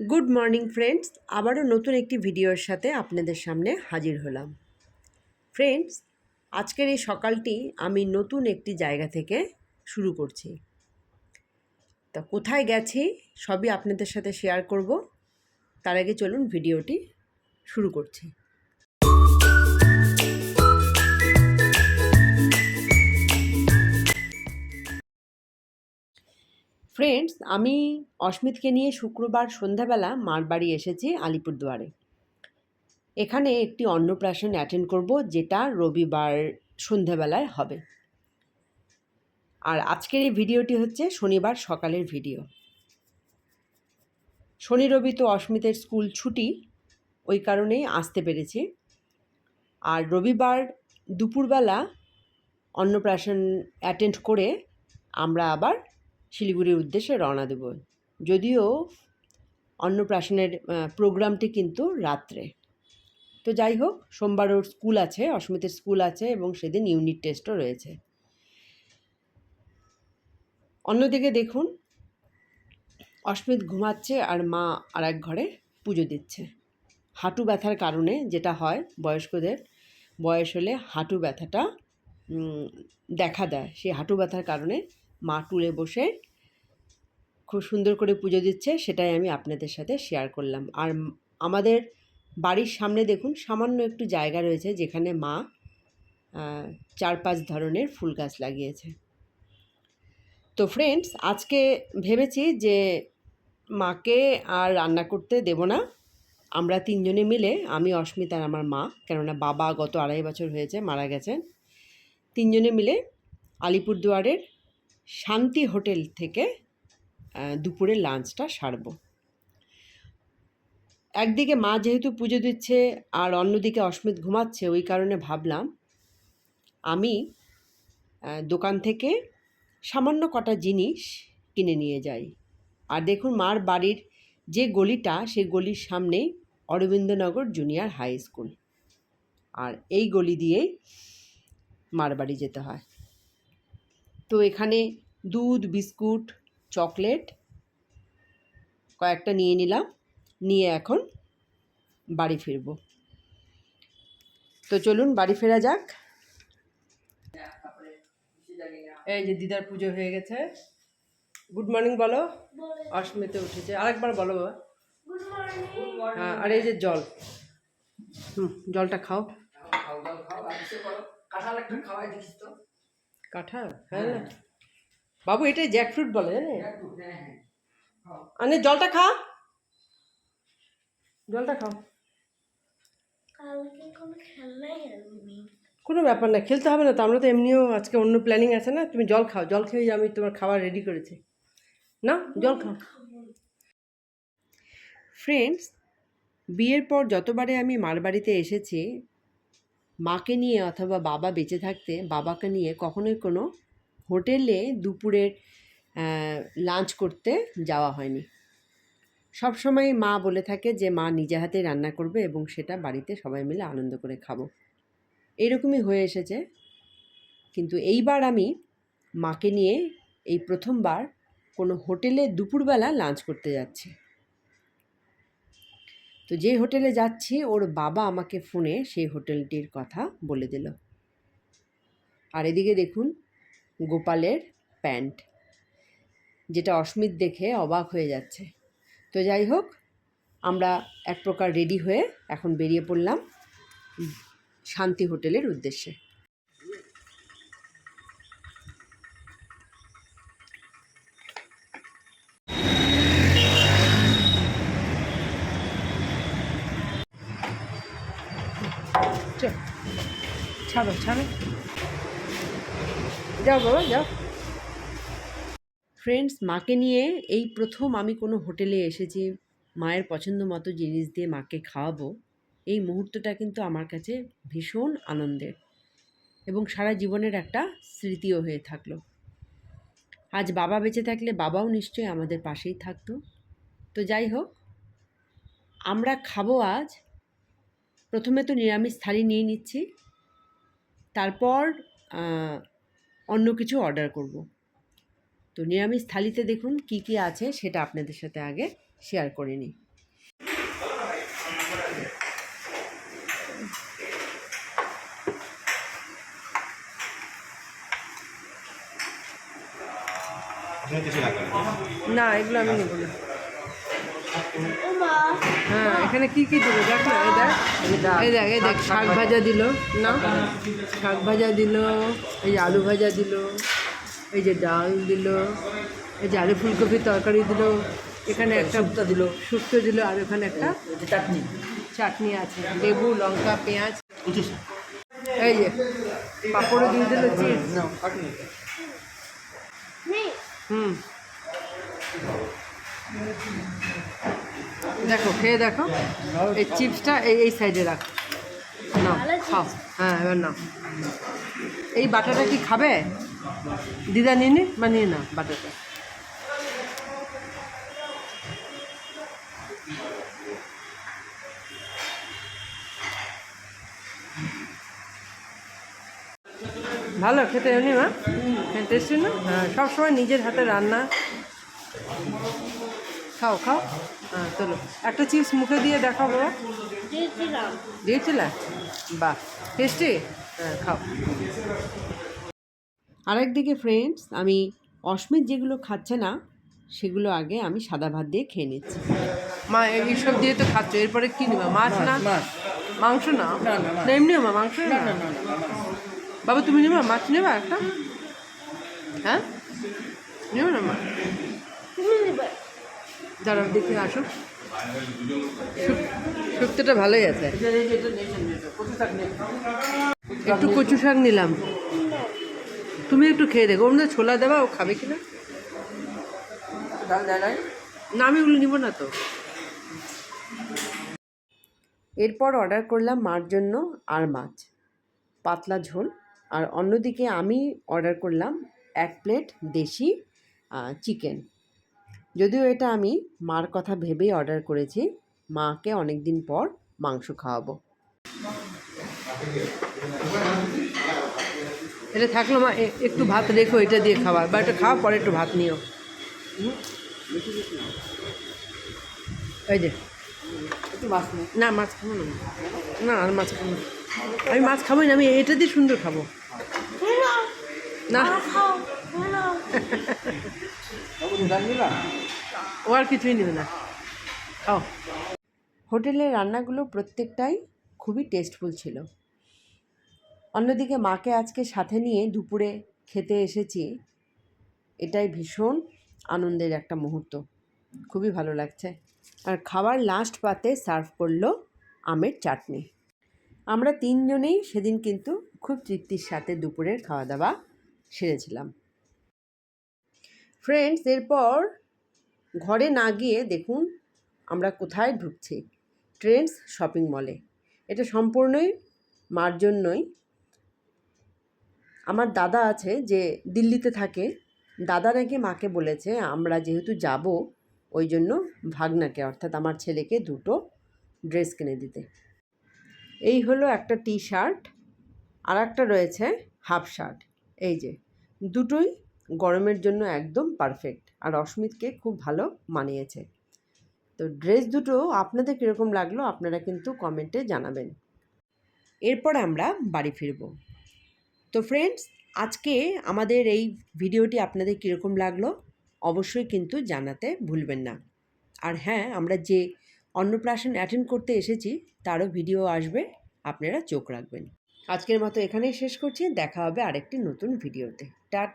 Good morning friends, আবারও নতুন একটি ভিডিওর সাথে আপনাদের সামনে হাজির হলাম। ফ্রেন্ডস, আজকের এই সকালটি আমি নতুন একটি জায়গা থেকে শুরু করছি। তা কোথায় গেছি সবই আপনাদের সাথে শেয়ার করব। তার আগে চলুন ভিডিওটি শুরু করছি। ফ্রেন্ডস, আমি অস্মিতকে নিয়ে শুক্রবার সন্ধ্যাবেলা মার বাড়ি এসেছি আলিপুরদুয়ারে। এখানে একটি অন্নপ্রাশন অ্যাটেন্ড করব, যেটা রবিবার সন্ধ্যাবেলায় হবে। আর আজকের এই ভিডিওটি হচ্ছে শনিবার সকালের ভিডিও। শনি রবি তো অস্মিতের স্কুল ছুটি, ওই কারণেই আসতে পেরেছি। আর রবিবার দুপুরবেলা অন্নপ্রাশন অ্যাটেন্ড করে আমরা আবার শিলিগুড়ির উদ্দেশ্যে রওনা দেব। যদিও অন্নপ্রাশনের প্রোগ্রামটি কিন্তু রাত্রে। তো যাই হোক, সোমবার ওর স্কুল আছে, অস্মিতের স্কুল আছে, এবং সেদিন ইউনিট টেস্টও রয়েছে। অন্যদিকে দেখুন, অস্মিত ঘুমাচ্ছে আর মা আর এক ঘরে পুজো দিচ্ছে। হাঁটু ব্যথার কারণে যেটা হয় বয়স্কদের, বয়স হলে হাঁটু ব্যথাটা দেখা দেয়। সেই হাঁটু ব্যথার কারণে মা টুলে বসে খুব সুন্দর করে পুজো দিচ্ছে, সেটাই আমি আপনাদের সাথে শেয়ার করলাম। আর আমাদের বাড়ির সামনে দেখুন সামান্য একটু জায়গা রয়েছে, যেখানে মা 4-5 ধরনের ফুল গাছ লাগিয়েছে। তো ফ্রেন্ডস, আজকে ভেবেছি যে মাকে আর রান্না করতে দেব না। আমরা তিনজনে মিলে, আমি, অস্মিত আর আমার মা, কেননা বাবা গত 2.5 বছর হয়েছে মারা গেছেন, তিনজনে মিলে আলিপুরদুয়ারের শান্তি হোটেল থেকে দুপুরের লাঞ্চটা সারব। একদিকে মা যেহেতু পুজো দিচ্ছে আর অন্যদিকে অস্মিত ঘুমাচ্ছে, ওই কারণে ভাবলাম আমি দোকান থেকে সামান্য কটা জিনিস কিনে নিয়ে যাই। আর দেখুন, মার বাড়ির যে গলিটা, সেই গলির সামনেই অরবিন্দনগর জুনিয়র হাই স্কুল, আর এই গলি দিয়েই মার বাড়ি যেতে হয়। তো এখানে দুধ, বিস্কুট, চকলেট কয়েকটা নিয়ে নিলাম, নিয়ে এখন বাড়ি ফিরব। তো চলুন বাড়ি ফেরা যাক। এই যে দিদার পুজো হয়ে গেছে। গুড মর্নিং বলো। অস্মিতে উঠেছে, আরেকবার বলো বাবা। হ্যাঁ, আর এই যে জল, জলটা খাও। কাঁঠাল, হ্যাঁ বাবু, এটাই জ্যাকফ্রুট বলে, জানে। আরে জলটা খা, জলটা খাও। কোনো ব্যাপার না, খেলতে হবে না তো, আমরা তো এমনিও আজকে অন্য প্ল্যানিং আছে না। তুমি জল খাও, জল খেয়ে আমি তোমার খাবার রেডি করেছি, না জল খাও। ফ্রেন্ডস, বিয়ের পর যতবারে আমি মার বাড়িতে এসেছি, মাকে নিয়ে অথবা বাবা বেঁচে থাকতে বাবাকে নিয়ে কখনোই কোনো হোটেলে দুপুরের লাঞ্চ করতে যাওয়া হয়নি। সবসময় মা বলে থাকে যে মা নিজে হাতে রান্না করবে এবং সেটা বাড়িতে সবাই মিলে আনন্দ করে খাবো। এইরকমই হয়ে এসেছে। কিন্তু এইবার আমি মাকে নিয়ে এই প্রথমবার কোনো হোটেলে দুপুরবেলা লাঞ্চ করতে যাচ্ছি। তো যে হোটেলে যাচ্ছি, ওর বাবা আমাকে ফোনে সেই হোটেলটির কথা বলে দিল। আর এদিকে দেখুন গোপালের প্যান্ট, যেটা অস্মিত দেখে অবাক হয়ে যাচ্ছে। তো যাই হোক, আমরা এক প্রকার রেডি হয়ে এখন বেরিয়ে পড়লাম শান্তি হোটেলের উদ্দেশ্যে। ছাড়ো ছাড়ো, যাও বাবা যাও। ফ্রেন্ডস, মাকে নিয়ে এই প্রথম আমি কোনো হোটেলে এসেছি, মায়ের পছন্দ মতো জিনিস দিয়ে মাকে খাওয়াবো। এই মুহূর্তটা কিন্তু আমার কাছে ভীষণ আনন্দের এবং সারা জীবনের একটা স্মৃতিও হয়ে থাকলো। আজ বাবা বেঁচে থাকলে বাবাও নিশ্চয়ই আমাদের পাশেই থাকতো। তো যাই হোক, আমরা খাবো আজ। প্রথমে তো নিরামিষ থালি নিয়ে নিচ্ছি, তারপর অন্য কিছু অর্ডার করব। তো নিরামিষ থালিতে দেখুন কি কি আছে সেটা আপনাদের সাথে আগে শেয়ার করে নিই। আপনার কিছু লাগবে না? না, এগুলো আমি নেবো না। হ্যাঁ, এখানে কি কি দিল দেখ না, এই দেখ, এই দেখ শাক ভাজা দিল না, শাক ভাজা দিল, এই যে আলু ভাজা দিল, এই যে ডাল দিল, এই যে আলু ফুলকপির তরকারি দিল, এখানে একটা শুক্তো দিল, আর এখানে একটা চাটনি আছে, লেবু, লঙ্কা, পেঁয়াজ, এই যে পাঁপড়ও দিয়ে দিল, চিপস। হুম, দেখো খেয়ে দেখো, এই চিপসটা এই সাইডে রাখো, না খাও। হ্যাঁ, এবার নাও। এই বাটাটা কি খাবে দিদা? নিয়ে নি বা নিয়ে না বাটাটা। ভালো খেতে, এমনি মা টেস্টি না? হ্যাঁ, সবসময় নিজের হাতে রান্না। খাও খাও, হ্যাঁ চলো একটা চিপস মুখে দিয়ে দেখাও বাবা। দিয়েছিলে? বাহ, টেস্টি। হ্যাঁ খাও। আরেকদিকে ফ্রেন্ডস, আমি অস্মিত যেগুলো খাচ্ছে না সেগুলো আগে আমি সাদা ভাত দিয়ে খেয়ে নিচ্ছি। মা এইসব দিয়ে তো খাচ্ছ, এরপরে কী নেবা? মাছ না মাংস? না এমনিও মা মাংস না। বাবা তুমি নেবা মাছ? নেবা একটা? হ্যাঁ নেবে না মা? দাঁড়াও দেখে আসো, শুক্তোটা ভালোই আছে। একটু কচু শাক নিলাম, তুমি একটু খেয়ে দেখো। ওর ছোলা দেবা, ও খাবে কিনা? না আমি ওগুলো নিব না তো। এরপর অর্ডার করলাম মার জন্য আর মাছ পাতলা ঝোল, আর অন্যদিকে আমি অর্ডার করলাম 1 প্লেট দেশি চিকেন। যদিও এটা আমি মার কথা ভেবেই অর্ডার করেছি, মাকে অনেক দিন পর মাংস খাওয়াবো। এটা থাকলো মা, একটু ভাত রেখো, এটা দিয়ে খাওয়া বা এটা খাওয়া পরে একটু ভাত নিও। এই যে একটু মাছ না, মাছ খাবো না, না আর মাছ খাবো না, আমি মাছ খাবোই না, আমি এটা দিয়ে সুন্দর খাবো না। ও আর কিছুই নেবে না, খাও। হোটেলের রান্নাগুলো প্রত্যেকটাই খুবই টেস্টফুল ছিল। অন্যদিকে মাকে আজকে সাথে নিয়ে দুপুরে খেতে এসেছি, এটাই ভীষণ আনন্দের একটা মুহূর্ত, খুবই ভালো লাগছে। আর খাবার লাস্ট পাতে সার্ভ করলো আমের চাটনি। আমরা 3 জনেই সেদিন কিন্তু খুব তৃপ্তির সাথে দুপুরের খাওয়া দাওয়া সেরেছিলাম। ফ্রেন্ডস, এরপর ঘরে না গিয়ে দেখুন আমরা কোথায় ঢুকছি, ট্রেন্ডস শপিং মলে। এটা সম্পূর্ণই মার জন্যই। আমার দাদা আছে যে দিল্লিতে থাকে, দাদা নাকি মাকে বলেছে আমরা যেহেতু যাব ওই জন্য ভাগনাকে অর্থাৎ আমার ছেলেকে 2টো ড্রেস কিনে দিতে। এই হলো একটা টি শার্ট, আর একটা রয়েছে হাফ শার্ট। এই যে দুটোই গরমের জন্য একদম পারফেক্ট, আর অস্মিতকে খুব ভালো মানিয়েছে। তো ড্রেস দুটো আপনাদের কীরকম লাগলো আপনারা কিন্তু কমেন্টে জানাবেন। এরপর আমরা বাড়ি ফিরব। তো ফ্রেন্ডস, আজকে আমাদের এই ভিডিওটি আপনাদের কীরকম লাগলো অবশ্যই কিন্তু জানাতে ভুলবেন না। আর হ্যাঁ, আমরা যে অন্নপ্রাশন অ্যাটেন্ড করতে এসেছি তারও ভিডিও আসবে, আপনারা চোখ রাখবেন। আজকের মতো এখানেই শেষ করছি, দেখা হবে আরেকটি নতুন ভিডিওতে। টাটা।